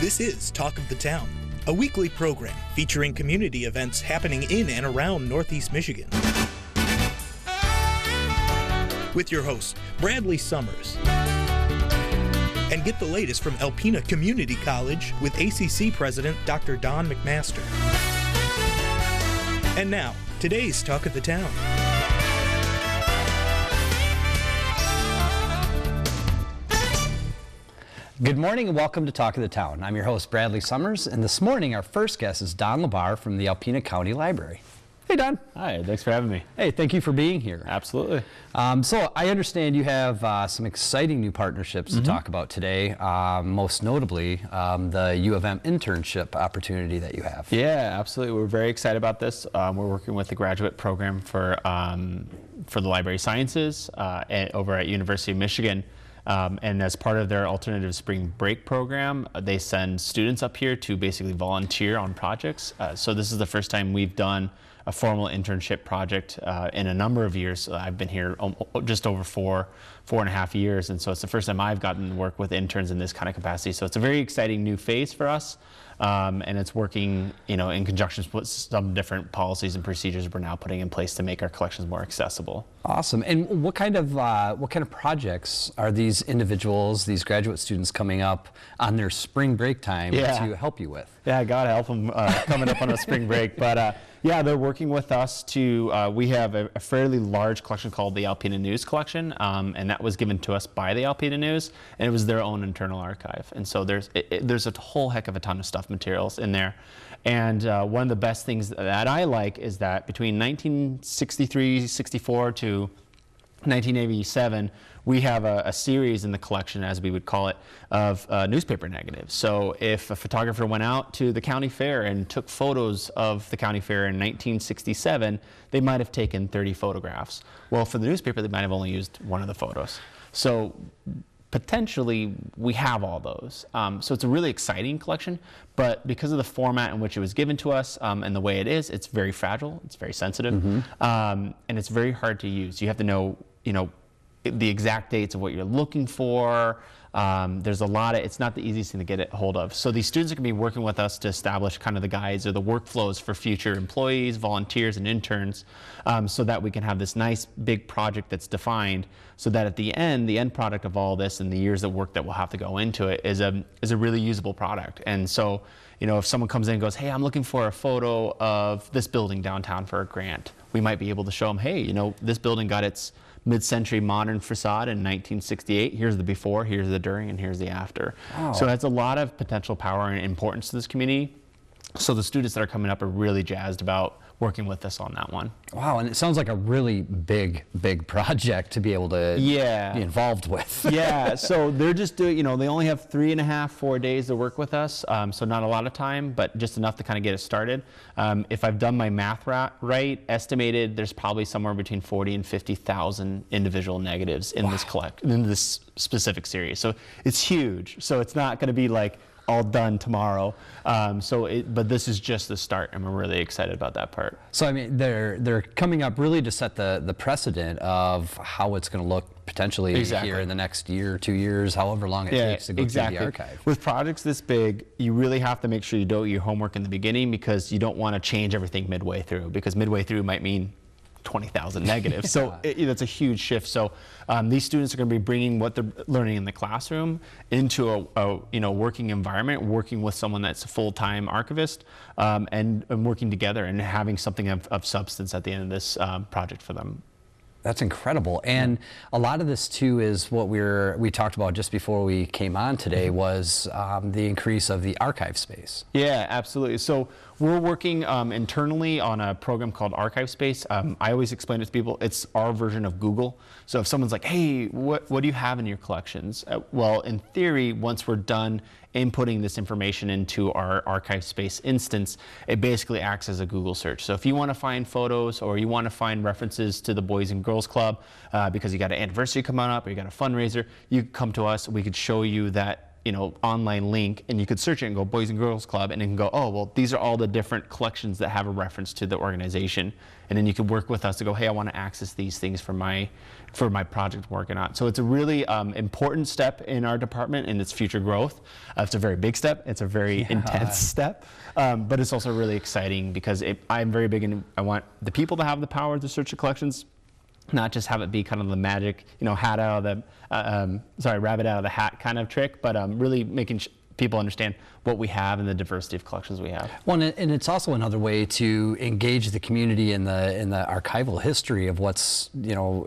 This is Talk of the Town, a weekly program featuring community events happening in and around Northeast Michigan. With your host, Bradley Summers. And get the latest from Alpena Community College with ACC President Dr. Don McMaster. And now, today's Talk of the Town. Good morning and welcome to Talk of the Town. I'm your host, Bradley Summers, and this morning our first guest is Don LaBar from the Alpena County Library. Hey, Don. Hi, thanks for having me. Hey, thank you for being here. Absolutely. So I understand you have some exciting new partnerships to talk about today, most notably the U of M internship opportunity that you have. Yeah, absolutely. We're very excited about this. We're working with the graduate program for the Library Sciences over at University of Michigan. And as part of their alternative spring break program, they send students up here to basically volunteer on projects. So this is the first time we've done a formal internship project in a number of years. I've been here just over four and a half years, and so it's the first time I've gotten to work with interns in this kind of capacity. So it's a very exciting new phase for us, and it's working, in conjunction with some different policies and procedures we're now putting in place to make our collections more accessible. Awesome. And what kind of projects are these individuals, these graduate students, coming up on their spring break time to help you with? Yeah, God help them coming up on a spring break. But yeah, they're working with us to, we have a fairly large collection called the Alpena News Collection, and that was given to us by the Alpena News, and it was their own internal archive. And so there's a whole heck of a ton of stuff materials in there. And one of the best things that I like is that between 1963-64 to 1987, we have a series in the collection, as we would call it, of newspaper negatives. So if a photographer went out to the county fair and took photos of the county fair in 1967, they might have taken 30 photographs. Well, for the newspaper, they might have only used one of the photos. So potentially, we have all those. So it's a really exciting collection, but because of the format in which it was given to us and the way it is, it's very fragile, it's very sensitive, and it's very hard to use. You have to know, the exact dates of what you're looking for. There's a lot of, it's not the easiest thing to get a hold of. So these students are going to be working with us to establish kind of the guides or the workflows for future employees, volunteers, and interns, so that we can have this nice big project that's defined, so that at the end product of all this and the years of work that will have to go into it is a really usable product. And so, if someone comes in and goes, hey, I'm looking for a photo of this building downtown for a grant, we might be able to show them, hey, this building got its mid-century modern facade in 1968. Here's the before, here's the during, and here's the after. Oh. So that's a lot of potential power and importance to this community. So the students that are coming up are really jazzed about working with us on that one. Wow, and it sounds like a really big project to be able to be involved with. Yeah, so they're just doing, they only have 3.5-4 days to work with us, so not a lot of time, but just enough to kind of get it started. If I've done my math right, estimated there's probably somewhere between 40 and 50,000 individual negatives in this specific series. So it's huge. So it's not going to be like all done tomorrow. But this is just the start, and we're really excited about that part. So I mean, they're coming up really to set the precedent of how it's going to look potentially here in the next year, 2 years, however long it takes to go through the archive. With projects this big, you really have to make sure you do your homework in the beginning, because you don't want to change everything midway through, because midway through might mean 20,000 negatives. So that's a huge shift. So these students are going to be bringing what they're learning in the classroom into a working environment, working with someone that's a full-time archivist, and working together and having something of substance at the end of this project for them. That's incredible. And a lot of this too is what we talked about just before we came on today, was the increase of the archive space. Yeah, absolutely. So we're working internally on a program called Archive Space. I always explain it to people, it's our version of Google. So if someone's like, hey, what do you have in your collections? Well, in theory, once we're done inputting this information into our Archive Space instance, it basically acts as a Google search. So if you want to find photos, or you want to find references to the Boys and Girls Club because you got an anniversary coming up, or you got a fundraiser, you come to us. We could show you that online link, and you could search it and go Boys and Girls Club, and it can go, oh, well, these are all the different collections that have a reference to the organization. And then you could work with us to go, hey, I want to access these things for my project I'm working on. So it's a really important step in our department and its future growth. It's a very big step. It's a very intense step. But it's also really exciting because I'm very big in, I want the people to have the power to search the collections, not just have it be kind of the magic, hat out of the, rabbit out of the hat kind of trick, but really making people understand what we have and the diversity of collections we have. Well, and it's also another way to engage the community in the archival history of what's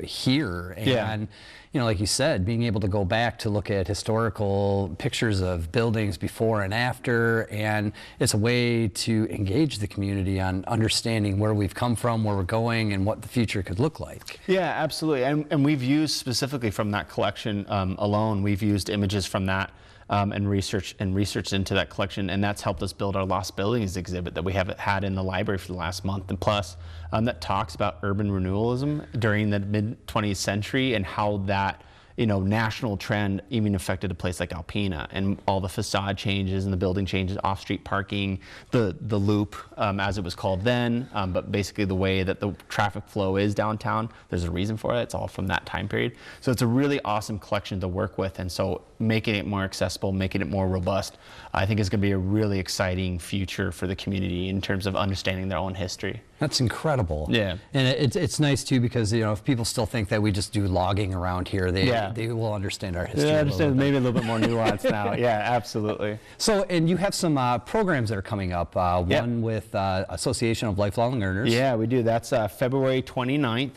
here. And like you said, being able to go back to look at historical pictures of buildings before and after, and it's a way to engage the community on understanding where we've come from, where we're going, and what the future could look like. Yeah, absolutely. And we've used specifically from that collection alone, we've used images from that and researched into that collection, and that's helped us build our Lost Buildings exhibit that we have had in the library for the last month and plus, that talks about urban renewalism during the mid-20th century and how that national trend even affected a place like Alpena, and all the facade changes and the building changes, off-street parking, the loop as it was called then, but basically the way that the traffic flow is downtown, there's a reason for it. It's all from that time period. So it's a really awesome collection to work with, and so making it more accessible, making it more robust, I think is going to be a really exciting future for the community in terms of understanding their own history. That's incredible. Yeah. And it's nice too, because if people still think that we just do logging around here, they will understand our history. Yeah, I understand maybe a little bit more nuanced now. Yeah, absolutely. So, and you have some programs that are coming up, one with Association of Lifelong Learners. Yeah, we do. That's February 29th.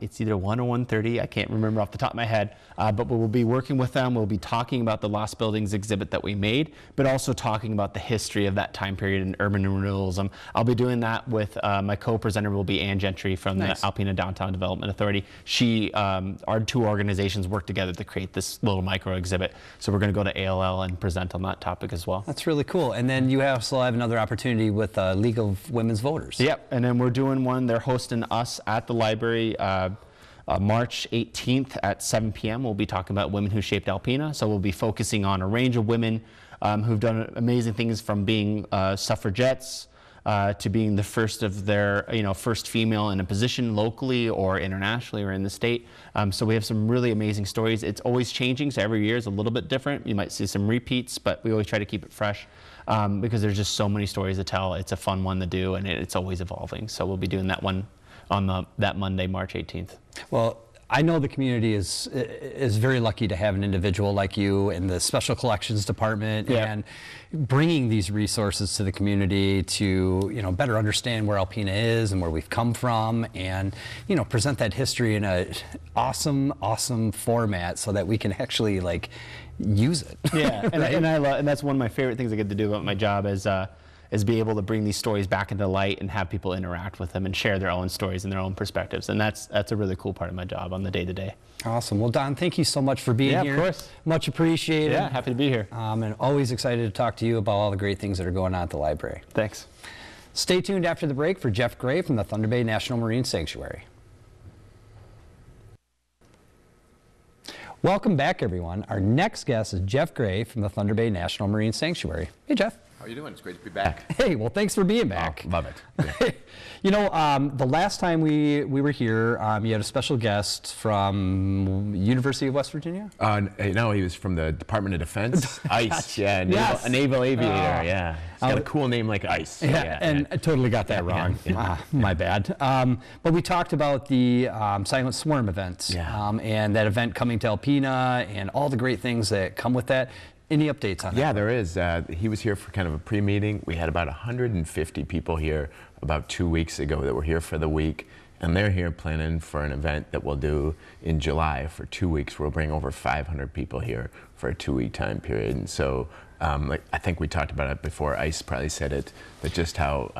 It's either 1 or 1:30, I can't remember off the top of my head, but we'll be working with them. We'll be talking about the Lost Buildings exhibit that we made, but also talking about the history of that time period in urban renewalism. I'll be doing that with my co-presenter will be Ann Gentry from the Alpena Downtown Development Authority. Our two organizations work together to create this little micro exhibit, so we're going to go to ALL and present on that topic as well. That's really cool. And then you also have another opportunity with League of Women's Voters. Yep, and then we're doing one. They're hosting us at the library March 18th at 7 p.m. We'll be talking about women who shaped Alpena. So we'll be focusing on a range of women who've done amazing things, from being suffragettes to being the first of their, first female in a position locally or internationally or in the state. So we have some really amazing stories. It's always changing, so every year is a little bit different. You might see some repeats, but we always try to keep it fresh because there's just so many stories to tell. It's a fun one to do, and it's always evolving. So we'll be doing that one on that Monday, March 18th. Well, I know the community is very lucky to have an individual like you in the Special Collections Department, and bringing these resources to the community to better understand where Alpena is and where we've come from, and present that history in a awesome format so that we can actually use it. Yeah, and that's one of my favorite things I get to do about my job is be able to bring these stories back into light and have people interact with them and share their own stories and their own perspectives. And that's a really cool part of my job on the day-to-day. Awesome. Well, Don, thank you so much for being here. Yeah, of course. Much appreciated. Yeah, happy to be here. And always excited to talk to you about all the great things that are going on at the library. Thanks. Stay tuned after the break for Jeff Gray from the Thunder Bay National Marine Sanctuary. Welcome back, everyone. Our next guest is Jeff Gray from the Thunder Bay National Marine Sanctuary. Hey, Jeff. How are you doing? It's great to be back. Hey, well, thanks for being back. Oh, love it. Yeah. The last time we were here, you had a special guest from University of West Virginia? No, he was from the Department of Defense. ICE, yeah, Yes. a naval aviator, yeah. He's got a cool name like ICE. So I totally got that wrong. My bad. But we talked about the Silent Swarm event, and that event coming to Alpena and all the great things that come with that. Any updates on that? Yeah, there is. He was here for kind of a pre-meeting. We had about 150 people here about 2 weeks ago that were here for the week. And they're here planning for an event that we'll do in July for 2 weeks. We'll bring over 500 people here for a 2-week time period. And so I think we talked about it before. ICE probably said it, but just how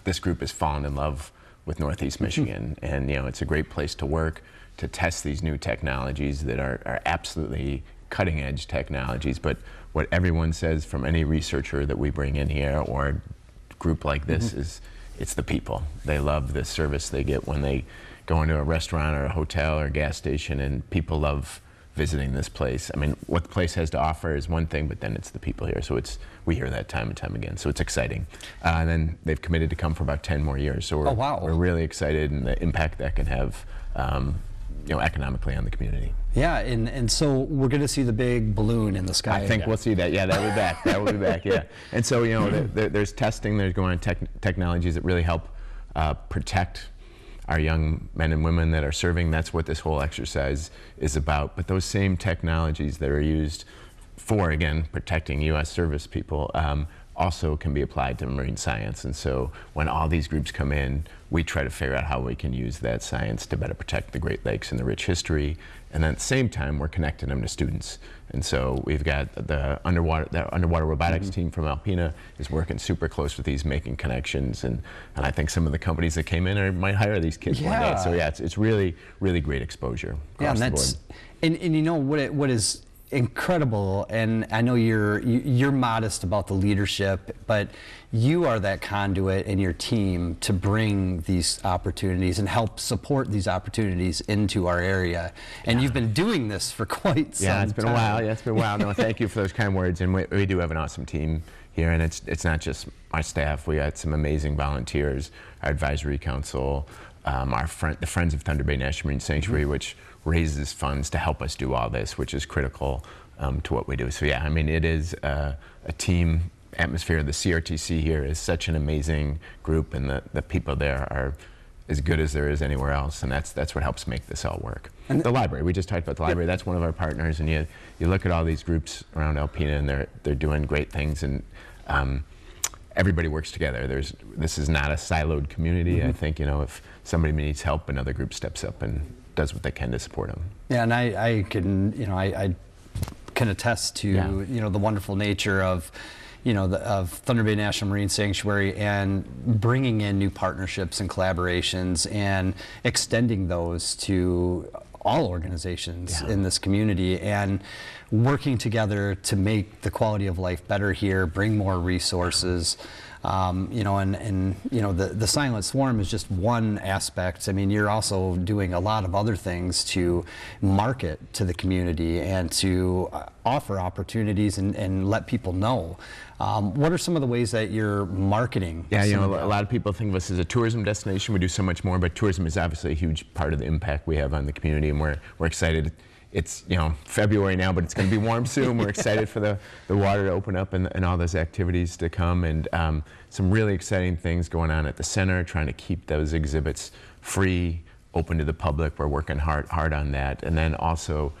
this group has fallen in love with Northeast Michigan. And it's a great place to work, to test these new technologies that are absolutely cutting edge technologies. But what everyone says from any researcher that we bring in here or a group like this is it's the people. They love the service they get when they go into a restaurant or a hotel or a gas station, and people love visiting this place. I mean, what the place has to offer is one thing, but then it's the people here. So we hear that time and time again. So it's exciting. And then they've committed to come for about 10 more years. So we're really excited, and the impact that can have, economically on the community. Yeah, and so we're going to see the big balloon in the sky. I think we'll see that. Yeah, that will be back. That will be back. Yeah. And so there's testing. There's going on technologies that really help protect our young men and women that are serving. That's what this whole exercise is about. But those same technologies that are used for, again, protecting U.S. service people also can be applied to marine science. And so when all these groups come in, we try to figure out how we can use that science to better protect the Great Lakes and the rich history. And then at the same time, we're connecting them to students. And so we've got the underwater robotics team from Alpena is working super close with these, making connections. And I think some of the companies that came in might hire these kids one day. So yeah, it's really, really great exposure across the board. And you know what is incredible, and I know you're modest about the leadership, but you are that conduit in your team to bring these opportunities and help support these opportunities into our area. And you've been doing this for quite some time. Yeah, it's been a while. Yeah, it's been a while. No, thank you for those kind words. And we do have an awesome team here, and it's not just my staff. We got some amazing volunteers, our advisory council, the Friends of Thunder Bay National Marine Sanctuary, which raises funds to help us do all this, which is critical to what we do. So yeah, I mean, it is a team atmosphere. The CRTC here is such an amazing group, and the people there are as good as there is anywhere else, and that's what helps make this all work. And the library, we just talked about the library. That's one of our partners, and you look at all these groups around Alpena, and they're doing great things, and everybody works together. This is not a siloed community. I think, if somebody needs help, another group steps up and does what they can to support them. Yeah, and I can attest to the wonderful nature of of Thunder Bay National Marine Sanctuary, and bringing in new partnerships and collaborations and extending those to all organizations in this community, and working together to make the quality of life better here, bring more resources. The Silent Swarm is just one aspect. I mean, you're also doing a lot of other things to market to the community and to offer opportunities and let people know. What are some of the ways that you're marketing? Yeah, a lot of people think of us as a tourism destination. We do so much more, but tourism is obviously a huge part of the impact we have on the community, and we're excited. It's February now, but it's going to be warm soon. We're excited for the water to open up and all those activities to come, and some really exciting things going on at the center, trying to keep those exhibits free, open to the public. We're working hard on that. And then also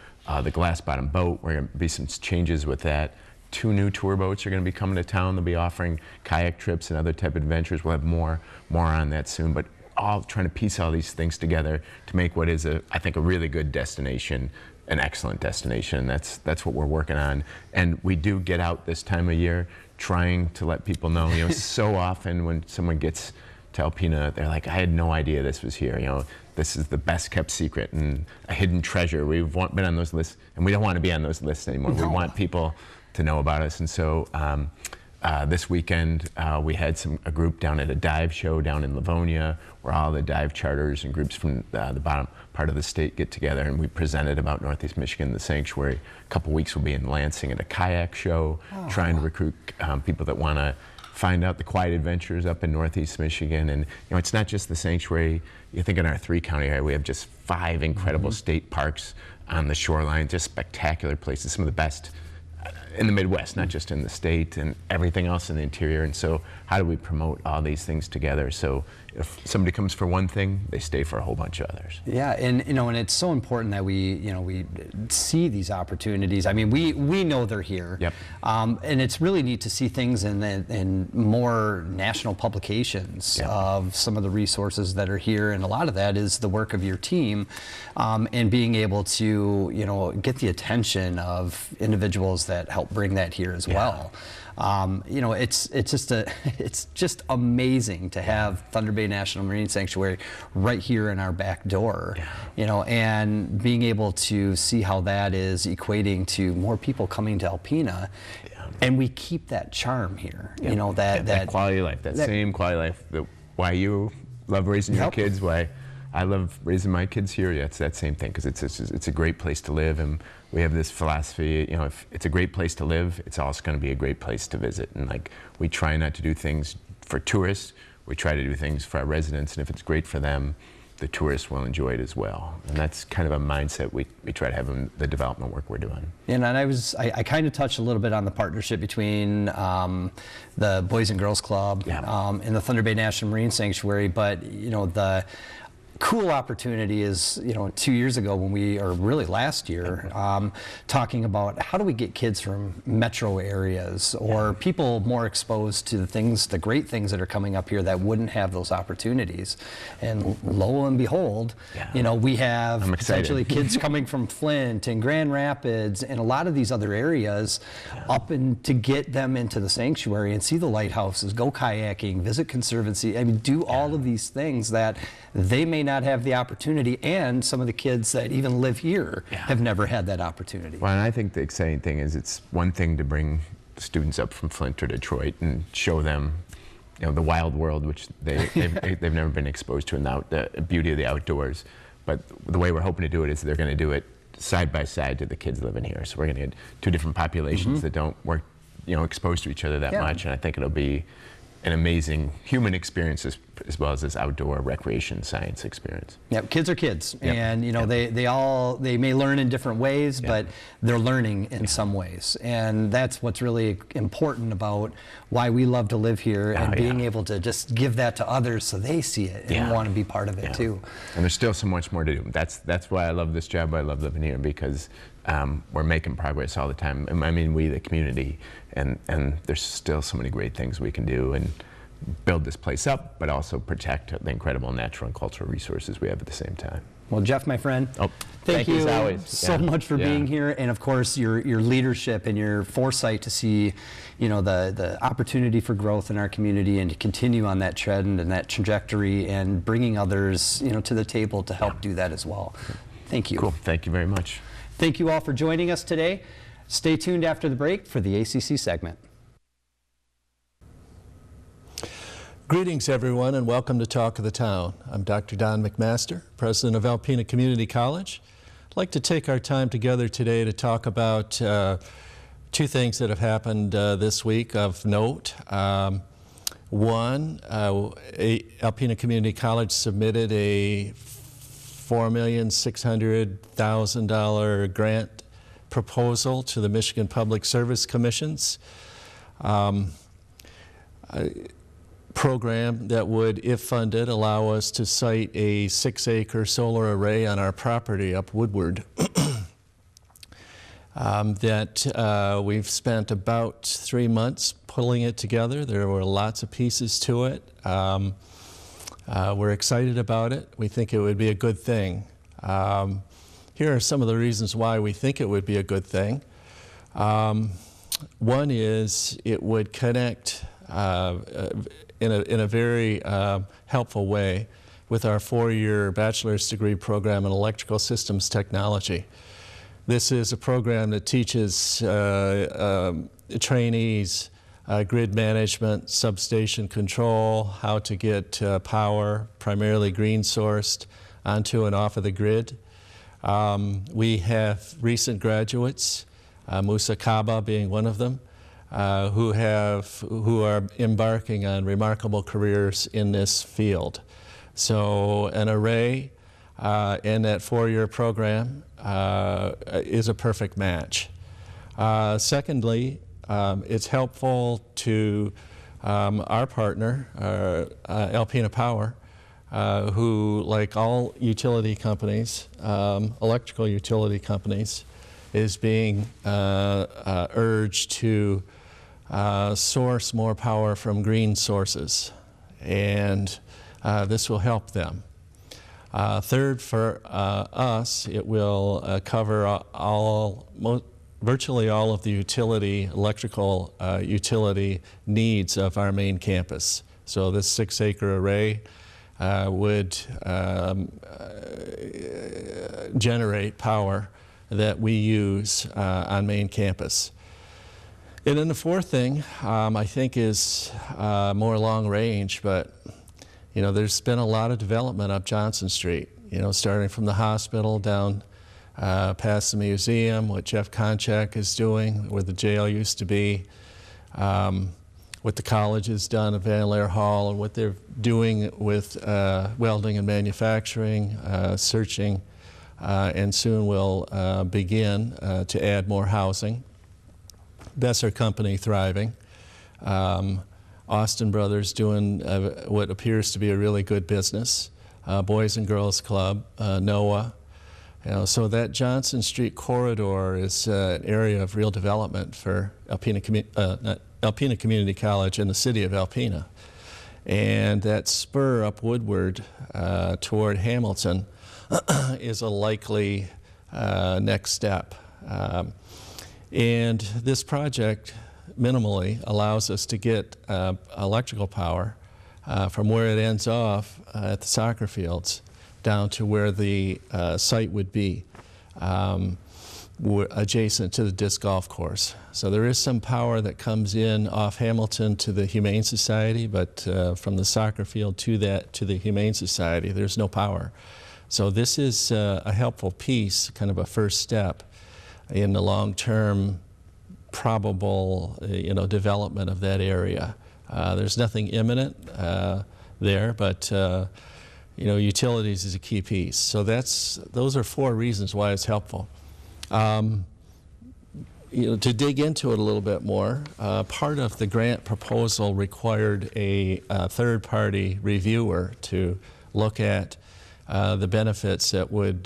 the Glass Bottom Boat, we're going to be some changes with that. 2 new tour boats are going to be coming to town. They'll be offering kayak trips and other type of adventures. We'll have more on that soon, but all trying to piece all these things together to make what is I think a really good destination, an excellent destination. That's what we're working on. And we do get out this time of year trying to let people know, so often when someone gets to Alpena, they're like, I had no idea this was here. This is the best kept secret and a hidden treasure. We've been on those lists, and we don't want to be on those lists anymore. No. We want people to know about us. And so this weekend we had a group down at a dive show down in Livonia, where all the dive charters and groups from the bottom part of the state get together, and we presented about Northeast Michigan, the sanctuary. A couple weeks we'll be in Lansing at a kayak show, trying to recruit people that want to find out the quiet adventures up in Northeast Michigan. And it's not just the sanctuary. You think in our 3-county area, we have just 5 incredible state parks on the shoreline, just spectacular places, some of the best in the Midwest, not just in the state, and everything else in the interior. And so how do we promote all these things together? So if somebody comes for one thing, they stay for a whole bunch of others. Yeah, and and it's so important that we see these opportunities. I mean, we know they're here. Yep. And it's really neat to see things in more national publications of some of the resources that are here, and a lot of that is the work of your team, and being able to get the attention of individuals that help bring that here as well. It's just amazing to have Thunder Bay National Marine Sanctuary right here in our back door. And being able to see how that is equating to more people coming to Alpena, and we keep that charm here. That quality of life, that same quality of life. Why you love raising your kids, why I love raising my kids here. Yeah, it's that same thing, because it's a great place to live, and we have this philosophy, you know, if it's a great place to live, it's also going to be a great place to visit. And like, we try not to do things for tourists, we try to do things for our residents, and if it's great for them, the tourists will enjoy it as well. And that's kind of a mindset we try to have in the development work we're doing. And I kind of touched a little bit on the partnership between the Boys and Girls Club and the Thunder Bay National Marine Sanctuary, but you know, the cool opportunity is, you know, 2 years ago when or really last year, talking about how do we get kids from metro areas or people more exposed to the great things that are coming up here that wouldn't have those opportunities. And lo and behold, you know, we have potentially kids coming from Flint and Grand Rapids and a lot of these other areas to get them into the sanctuary and see the lighthouses, go kayaking, visit Conservancy, I mean, do all of these things that they may not have the opportunity, and some of the kids that even live here have never had that opportunity. Well, and I think the exciting thing is it's one thing to bring students up from Flint or Detroit and show them, you know, the wild world, which they've never been exposed to, and the beauty of the outdoors. But the way we're hoping to do it is they're going to do it side by side to the kids living here. So we're going to get two different populations that don't work, you know, exposed to each other that much, and I think it'll be an amazing human experience as well as this outdoor recreation science experience. Yep, kids are kids, and you know they may learn in different ways, but they're learning in some ways, and that's what's really important about why we love to live here and being able to just give that to others so they see it and want to be part of it too. And there's still so much more to do. That's why I love this job. I love living here because we're making progress all the time. I mean, we, the community, and there's still so many great things we can do and build this place up, but also protect the incredible natural and cultural resources we have at the same time. Well, Jeff, my friend, thank you as always. so much for being here, and of course your leadership and your foresight to see, you know, the opportunity for growth in our community and to continue on that trend and that trajectory and bringing others, you know, to the table to help do that as well. Thank you. Cool. Thank you very much. Thank you all for joining us today. Stay tuned after the break for the ACC segment. Greetings, everyone, and welcome to Talk of the Town. I'm Dr. Don McMaster, president of Alpena Community College. I'd like to take our time together today to talk about two things that have happened this week of note. One, Alpena Community College submitted a $4,600,000 grant proposal to the Michigan Public Service Commission's program that would, if funded, allow us to site a 6-acre solar array on our property up Woodward. We've spent about 3 months pulling it together. There were lots of pieces to it. We're excited about it. We think it would be a good thing. Here are some of the reasons why we think it would be a good thing. One is it would connect in a very helpful way with our 4-year bachelor's degree program in electrical systems technology. This is a program that teaches trainees grid management, substation control, how to get power, primarily green sourced, onto and off of the grid. We have recent graduates, Musa Kaba being one of them, who are embarking on remarkable careers in this field. So an array in that 4-year program is a perfect match. Secondly, it's helpful to our partner, Alpena Power, who, like all utility companies, electrical utility companies, is being urged to source more power from green sources, and this will help them. Third, for us, it will cover virtually all of the electrical utility needs of our main campus. So this 6-acre array would generate power that we use on main campus. And then the fourth thing, I think, is more long range, but there's been a lot of development up Johnson Street, starting from the hospital down past the museum, what Jeff Konchak is doing, where the jail used to be, what the college has done at Van Laer Hall, and what they're doing with welding and manufacturing, searching, and soon will begin to add more housing. Besser Company thriving. Austin Brothers doing what appears to be a really good business. Boys and Girls Club, NOAA. So that Johnson Street corridor is an area of real development for Alpena Community College and the city of Alpena. And that spur up Woodward toward Hamilton is a likely next step. And this project minimally allows us to get electrical power from where it ends off at the soccer fields down to where the site would be, adjacent to the disc golf course. So there is some power that comes in off Hamilton to the Humane Society, but from the soccer field to the Humane Society, there's no power. So this is a helpful piece, kind of a first step in the long-term probable development of that area. There's nothing imminent there, but utilities is a key piece. So those are 4 reasons why it's helpful. To dig into it a little bit more, part of the grant proposal required a third-party reviewer to look at the benefits that would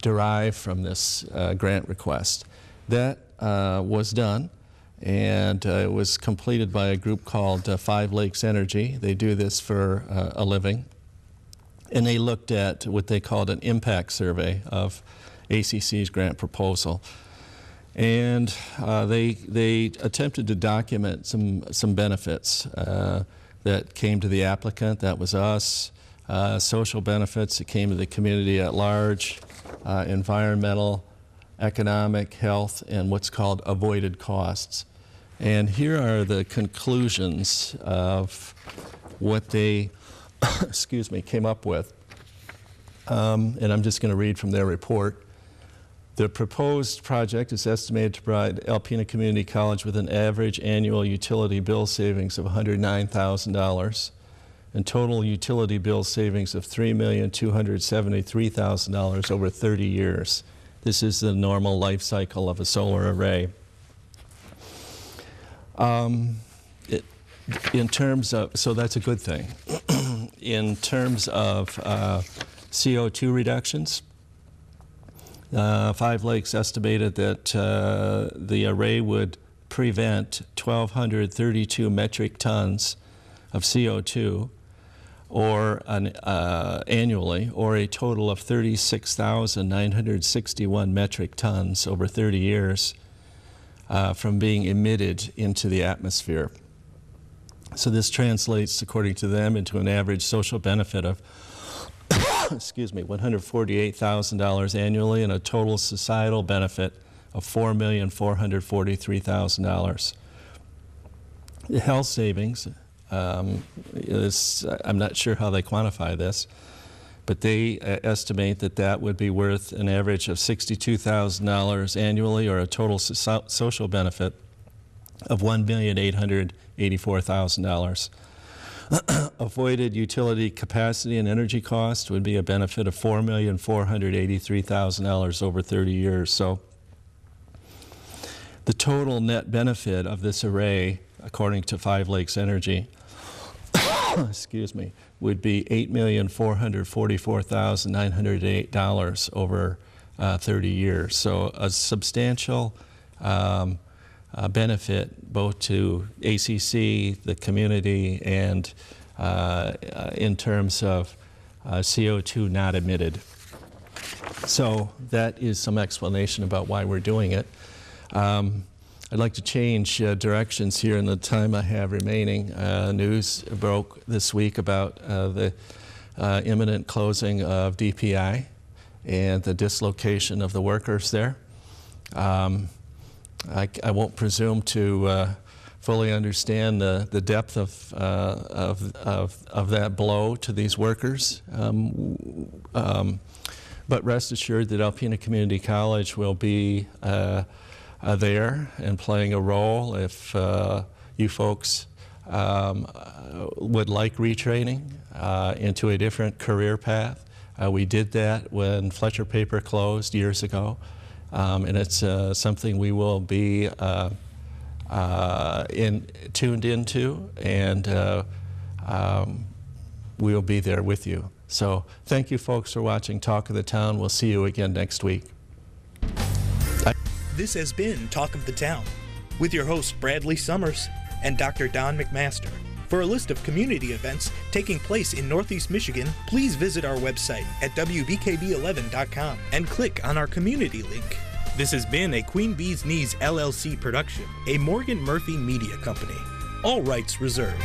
derive from this grant request. That was done, and it was completed by a group called Five Lakes Energy. They do this for a living. And they looked at what they called an impact survey of ACC's grant proposal. And they attempted to document some benefits that came to the applicant. That was us. Social benefits that came to the community at large, environmental, economic, health, and what's called avoided costs. And here are the conclusions of what they came up with. And I'm just going to read from their report. The proposed project is estimated to provide Alpena Community College with an average annual utility bill savings of $109,000 and total utility bill savings of $3,273,000 over 30 years. This is the normal life cycle of a solar array. In terms of, so that's a good thing. In terms of CO2 reductions, Five Lakes estimated that the array would prevent 1,232 metric tons of CO2 or annually, or a total of 36,961 metric tons over 30 years from being emitted into the atmosphere. So this translates, according to them, into an average social benefit of $148,000 annually and a total societal benefit of $4,443,000. The health savings is, I'm not sure how they quantify this, but they estimate that that would be worth an average of $62,000 annually or a total social benefit of $1,884,000. Avoided utility capacity and energy cost would be a benefit of $4,483,000 over 30 years. So the total net benefit of this array, according to Five Lakes Energy, would be $8,444,908 over 30 years. So a substantial benefit both to ACC, the community, and in terms of CO2 not emitted. So that is some explanation about why we're doing it. I'd like to change directions here in the time I have remaining. News broke this week about the imminent closing of DPI and the dislocation of the workers there. I won't presume to fully understand the depth of that blow to these workers. But rest assured that Alpena Community College will be there and playing a role if you folks would like retraining into a different career path. We did that when Fletcher Paper closed years ago, and it's something we will be tuned into, and we'll be there with you. So thank you folks for watching Talk of the Town. We'll see you again next week. This has been Talk of the Town with your hosts Bradley Summers and Dr. Don McMaster. For a list of community events taking place in Northeast Michigan, please visit our website at WBKB11.com and click on our community link. This has been a Queen Bee's Knees LLC production, a Morgan Murphy media company. All rights reserved.